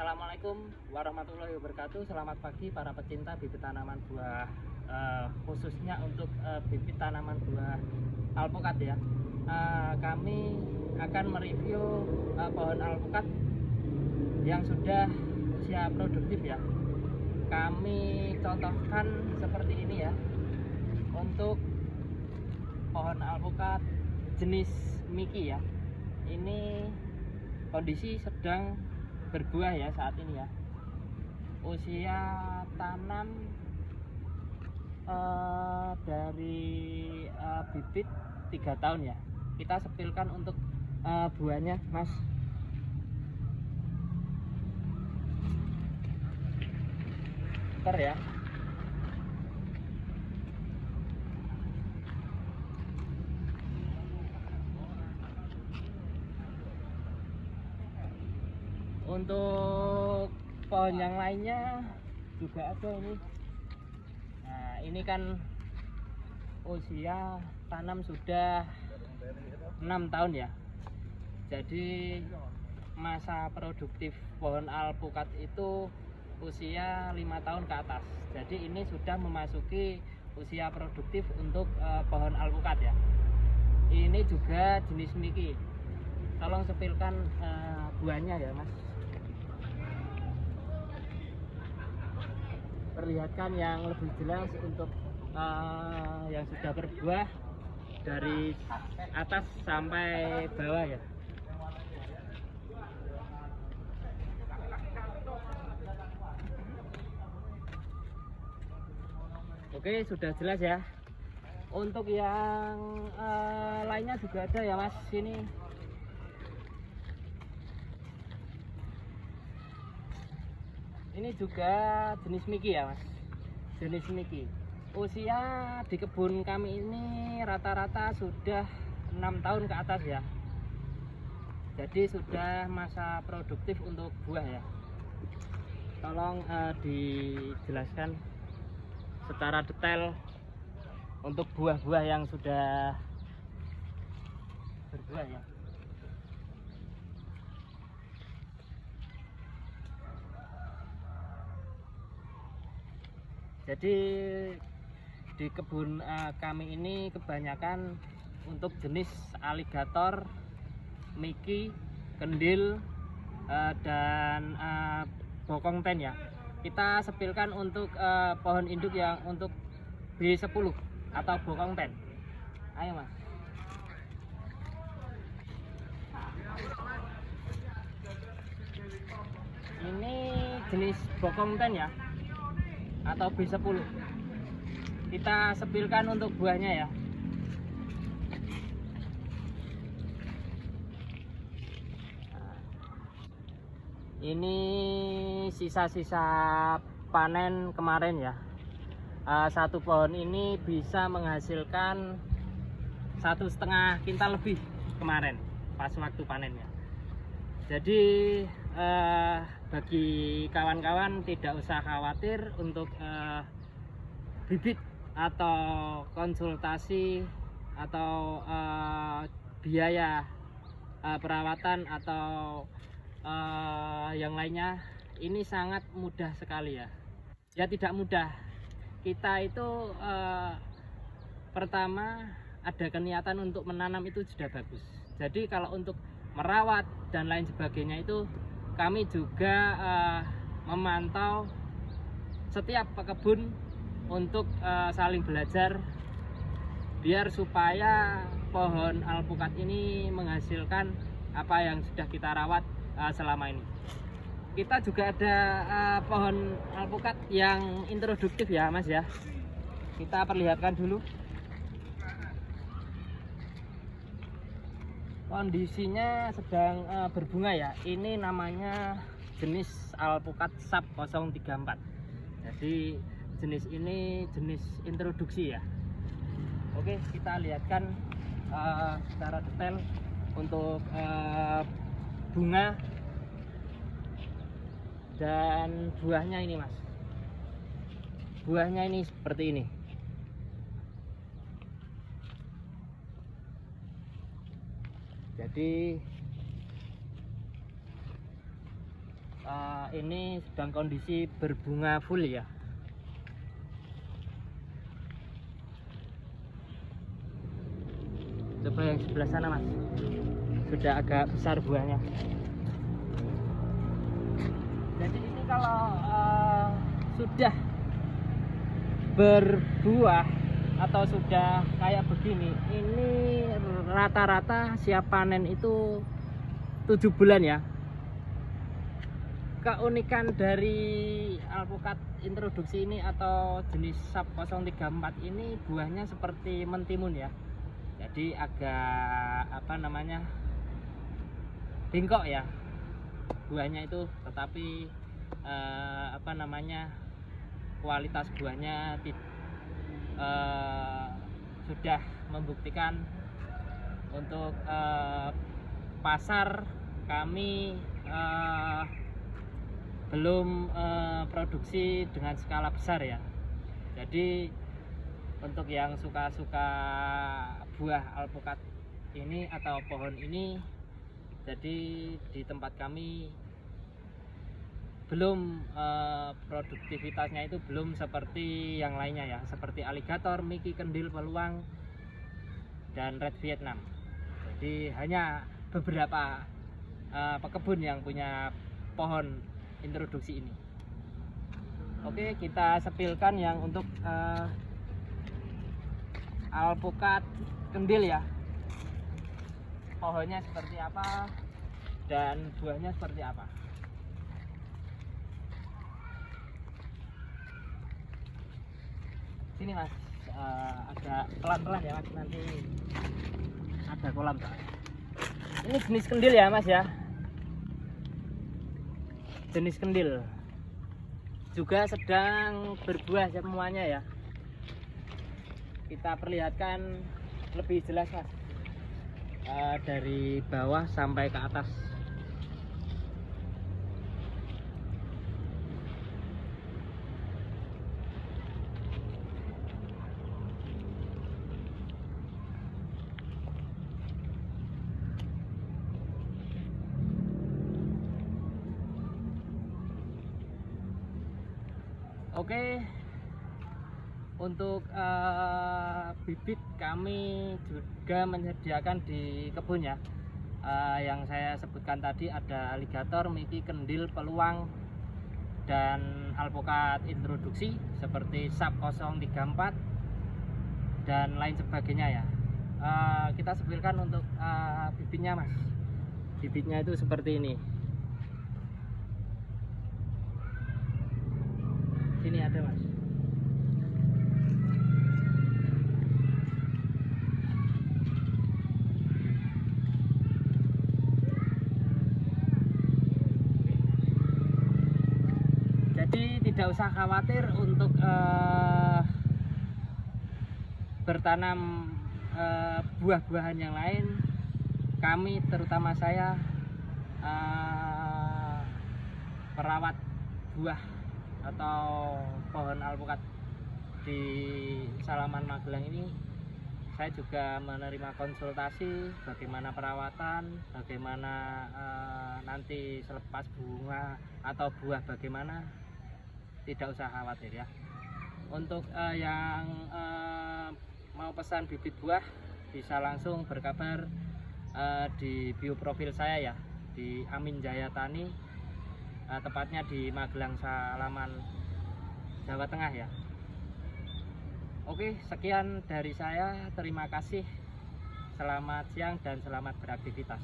Assalamualaikum warahmatullahi wabarakatuh. Selamat pagi para pecinta bibit tanaman buah, khususnya untuk bibit tanaman buah alpukat ya. Kami akan mereview pohon alpukat yang sudah usia produktif ya. Kami contohkan seperti ini ya. Untuk pohon alpukat jenis Miki ya. Ini kondisi sedang berbuah ya saat ini ya. Usia tanam dari bibit 3 tahun ya. Kita sepilkan untuk buahnya Mas. Bentar ya. Untuk pohon yang lainnya juga ada ini. Nah, ini kan usia tanam sudah 6 tahun ya. Jadi masa produktif pohon alpukat itu usia 5 tahun ke atas. Jadi ini sudah memasuki usia produktif untuk pohon alpukat ya. Ini juga jenis Miki. Tolong sepilkan buahnya ya Mas. Perlihatkan yang lebih jelas untuk yang sudah berbuah dari atas sampai bawah ya. Oke, sudah jelas ya. Untuk yang lainnya juga ada ya Mas. Ini juga jenis Miki ya Mas. Jenis Miki. Usia di kebun kami ini rata-rata sudah 6 tahun ke atas ya. Jadi sudah masa produktif untuk buah ya. Tolong dijelaskan secara detail untuk buah-buah yang sudah berbuah ya. Jadi di kebun kami ini kebanyakan untuk jenis aligator, Miki, kendil, dan bokong ten ya. Kita sepilkan untuk pohon induk yang untuk B10 atau bokong ten. Ayo Mas. Ini jenis bokong ten ya, atau B10. Kita sepilkan untuk buahnya ya. Ini sisa-sisa panen kemarin ya. Satu pohon ini bisa menghasilkan 1,5 kintal lebih kemarin pas waktu panennya. Jadi bagi kawan-kawan tidak usah khawatir untuk bibit atau konsultasi atau biaya perawatan atau yang lainnya. Ini sangat mudah sekali ya. Ya tidak mudah. Kita itu pertama ada keniatan untuk menanam itu sudah bagus. Jadi kalau untuk merawat dan lain sebagainya itu kami juga memantau setiap pekebun untuk saling belajar biar supaya pohon alpukat ini menghasilkan apa yang sudah kita rawat selama ini. Kita juga ada pohon alpukat yang introduktif ya Mas ya. Kita perlihatkan dulu. Kondisinya sedang berbunga ya. Ini namanya jenis alpukat SAP 034. Jadi jenis ini jenis introduksi ya. Oke, kita lihatkan secara detail untuk bunga dan buahnya ini Mas. Buahnya ini seperti ini. Jadi ini sedang kondisi berbunga full ya. Coba yang sebelah sana mas, sudah agak besar buahnya. Jadi ini kalau sudah berbuah atau sudah kayak begini, ini rata-rata siap panen itu 7 bulan ya. Keunikan dari alpukat introduksi ini atau jenis SAP 034 ini buahnya seperti mentimun ya. Jadi agak apa namanya, bengkok ya buahnya itu, tetapi apa namanya, kualitas buahnya sudah membuktikan untuk pasar kami belum produksi dengan skala besar ya. Jadi untuk yang suka-suka buah alpukat ini atau pohon ini, jadi di tempat kami belum produktivitasnya itu belum seperti yang lainnya ya, seperti aligator, miki, kendil, peluang, dan red Vietnam. Jadi hanya beberapa pekebun yang punya pohon introduksi ini. Oke, kita sepilkan yang untuk alpukat kendil ya, pohonnya seperti apa dan buahnya seperti apa. Sini mas, agak pelan-pelan ya mas, nanti ada kolam. Ini jenis kendil ya mas ya, jenis kendil juga sedang berbuah semuanya ya. Kita perlihatkan lebih jelas mas, dari bawah sampai ke atas. Oke, untuk bibit kami juga menyediakan di kebun ya. Yang saya sebutkan tadi ada aligator, miki, kendil, peluang, dan alpukat introduksi seperti SAP 034 dan lain sebagainya ya. Kita sebutkan untuk bibitnya mas. Bibitnya itu seperti ini. Sini ada mas. Jadi tidak usah khawatir untuk bertanam buah-buahan yang lain. Kami terutama saya perawat buah atau pohon alpukat di Salaman Magelang ini, saya juga menerima konsultasi bagaimana perawatan, bagaimana nanti selepas bunga atau buah bagaimana. Tidak usah khawatir ya. Untuk yang mau pesan bibit buah bisa langsung berkabar di bio profil saya ya, di Amin Jaya Tani, tepatnya di Magelang Salaman, Jawa Tengah ya. Oke, sekian dari saya. Terima kasih. Selamat siang dan selamat beraktivitas.